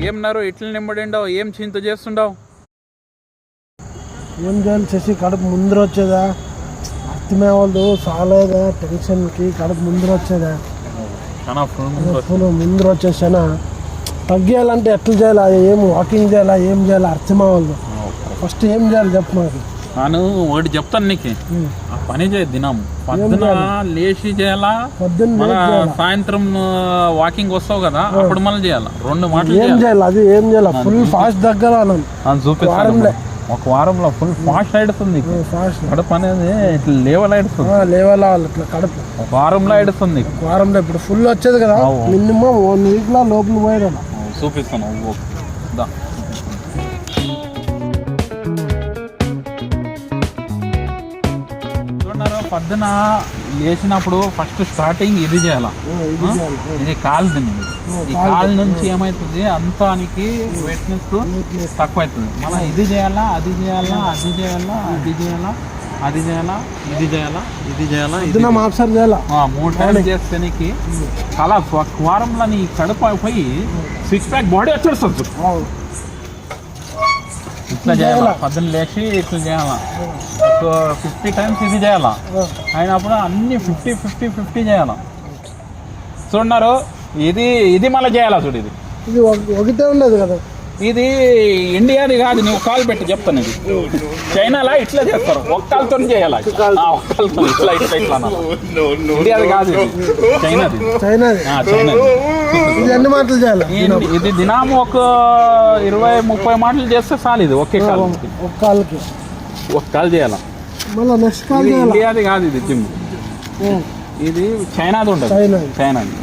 ఏం నారు ఇట్లా నిమ్మడిండవు, ఏం చింత చేస్తుండవు? ఏం చేయాలి చేసి కడుపు ముందర వచ్చేదా, అర్థమే వాళ్ళు చాలేదా టెన్షన్కి కడుపు ముందర వచ్చేదా, ముందర వచ్చేసానా తగ్గియాలంటే ఎట్లా చేయాలా, ఏం వాకింగ్ చేయాలా, ఏం చేయాలా అర్థమే వాళ్ళు. ఫస్ట్ ఏం చేయాలి చెప్పు నాకు. నేను ఒకటి చెప్తాను నీకు, ఆ పని చేయ దినం పొద్దున లేచి చేయాలా, పొద్దున్న సాయంత్రం వాకింగ్ వస్తావు కదా అప్పుడు మళ్ళీ చేయాలా. 2 మాటలు ఏం చేయాలి, అది ఏం చేయాలి ఫుల్ ఫాస్ట్ దగ్గర చూపిస్తాను. ఒక వారంలో ఫుల్ ఫాస్ట్ ఆడుతుంది కడుపు అనేది, ఇట్లా లేవల్ ఆడుతుంది, ఇట్లా కడుపు ఒక వారంలో ఆడుతుంది. వారంలో ఇప్పుడు ఫుల్ వచ్చేది కదా, మినిమం 1 వీక్ లో లోపల పోయేదా. చూపిస్తాను. పొద్దున లేచినప్పుడు ఫస్ట్ స్టార్టింగ్ ఇది చేయాల, ఇది కాలు తిన్నది. ఈ కాలు నుంచి ఏమవుతుంది అంతానికి వెయిట్నెస్ తక్కువ అవుతుంది. మళ్ళీ ఇది చేయాలా, అది చేయాలా, అది చేయాలా, అది చేయాలా, అది చేయాలా, ఇది చేయాలా, ఇది చేయాలా, 3 టైమ్స్ చేస్తే నీకు చాలా వారంలో నీ కడుపు అయిపోయి 6 ప్యాక్ బాడీ వచ్చేస్తుంది. ఇట్లా చేయాలా, పొద్దున్న లేచి ఇట్లా చేయాలా, 50 టైమ్స్ ఇది చేయాలా. అయినప్పుడు అన్ని 50 చేయాలా. చూడన్నారు, ఇది మళ్ళీ చేయాలా. చూడు ఇది ఒకటే ఉండదు కదా, ఇది ఇండియాది కాదు. నువ్వు కాలు పెట్టి చెప్తాను. ఇది చైనాలో ఇట్లా చేస్తారు, ఒక్కలతో చేయాలి. ఒక్కలతో ఇట్లా ఇట్లా ఇట్లా ఇండియాది కాదు, చైనాది. ఎన్ని మాటలు చేయాలి? ఇది దినాము ఒక 20-30 మాటలు చేస్తే చాలు. ఇది ఒకే కాలుకి ఒక కాలు చేయాలి. మళ్ళీ నెక్స్ట్ కాల్ ఇండియాది కాదు, ఇది జిమ్. ఇది చైనాది ఉంటుంది, చైనాది.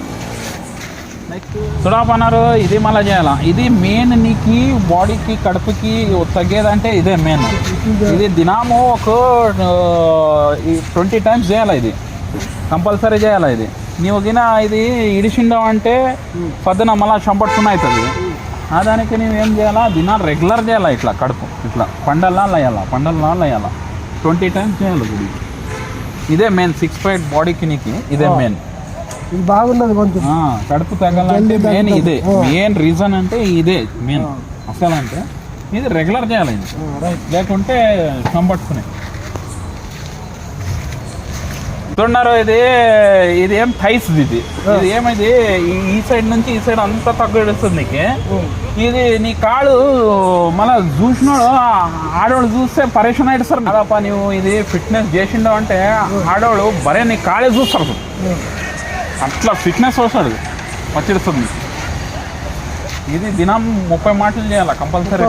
చూడపన్నారు, ఇది మళ్ళీ చేయాలా. ఇది మెయిన్ నీకు బాడీకి కడుపుకి తగ్గేదంటే ఇదే మెయిన్. ఇది దినాము ఒక 20 టైమ్స్ చేయాలి. ఇది కంపల్సరీ చేయాలి. ఇది నీవు గిన ఇది ఇడిచిండవు అంటే పొద్దున మళ్ళీ చంపట్టుకుని అవుతుంది. దానికి నువ్వేం చేయాలా, దినా రెగ్యులర్ చేయాలా. ఇట్లా కడుపు ఇట్లా పండల్లా లయాలా, 20 టైమ్స్ చేయాలి. ఇది ఇదే మెయిన్ 6 ప్యాక్ బాడీకి నీకు ఇదే మెయిన్. ఇది బాగున్నది కొంచెం కడుపు తగ్గాలంటే మెయిన్ ఇదే. మెయిన్ రీజన్ అంటే ఇదే మెయిన్. అసలు అంటే ఇది రెగ్యులర్ చేయాలి. ఇది లేకుంటే చంపట్టుకునే. చూడన్నారు, ఇది ఏం థైస్. ఇది ఏమైంది, ఈ సైడ్ నుంచి ఈ సైడ్ అంతా తగ్గడుస్తుంది నీకు. ఇది నీ కాళ్ళు మళ్ళీ చూసినాడు ఆడవాళ్ళు చూస్తే పరేషన్ అవుతారు కదప్ప. నువ్వు ఇది ఫిట్నెస్ చేసిండవు అంటే ఆడవాళ్ళు బరే నీ కాళ్ళే చూస్తారు, అట్లా ఫిట్నెస్ వస్తాడు వచ్చేస్తుంది. ఇది దినం 30 మాటలు చేయాలి కంపల్సరీ,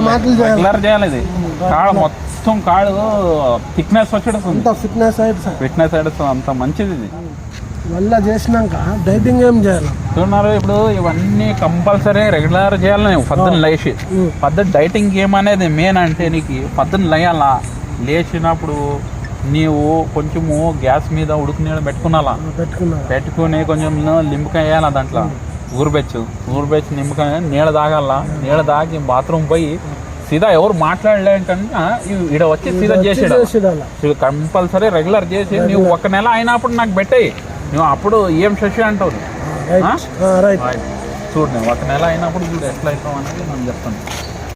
రెగ్యులర్ చేయాలి. ఇది కాళ్ళు మొత్తం కాళ్ళు థిక్నెస్ వచ్చేస్తుంది, ఫిట్నెస్ అవుతుంది, అంత మంచిది. ఇది మళ్ళీ చేసినాక డైటింగ్ ఏం చేయాలి? చూస్తున్నారు, ఇప్పుడు ఇవన్నీ కంపల్సరీ రెగ్యులర్ చేయాలి. నువ్వు పొద్దున్న లేచి డైటింగ్ ఏమనేది మెయిన్ అంటే నీకు పొద్దున్న లేయాలా. లేచినప్పుడు నీవు కొంచెము గ్యాస్ మీద ఉడుకు నీళ్ళు పెట్టుకుని కొంచెం నిమ్మకాయ వేయాలా. దాంట్లో ఊరబెచ్చు నిమ్మకాయ నీళ్ళ తాగాల. నీళ్ళ తాగి బాత్రూమ్ పోయి సీదా ఎవరు మాట్లాడలేకంటే ఇక్కడ వచ్చి సీదా చేసేది. కంపల్సరీ రెగ్యులర్ చేసి నువ్వు 1 నెల అయినప్పుడు నాకు పెట్టాయి. నువ్వు అప్పుడు ఏం శశి అంటావు. చూడు, నేను 1 నెల అయినప్పుడు చూడు ఎట్లా అవుతావు అనేది నేను చెప్తాను.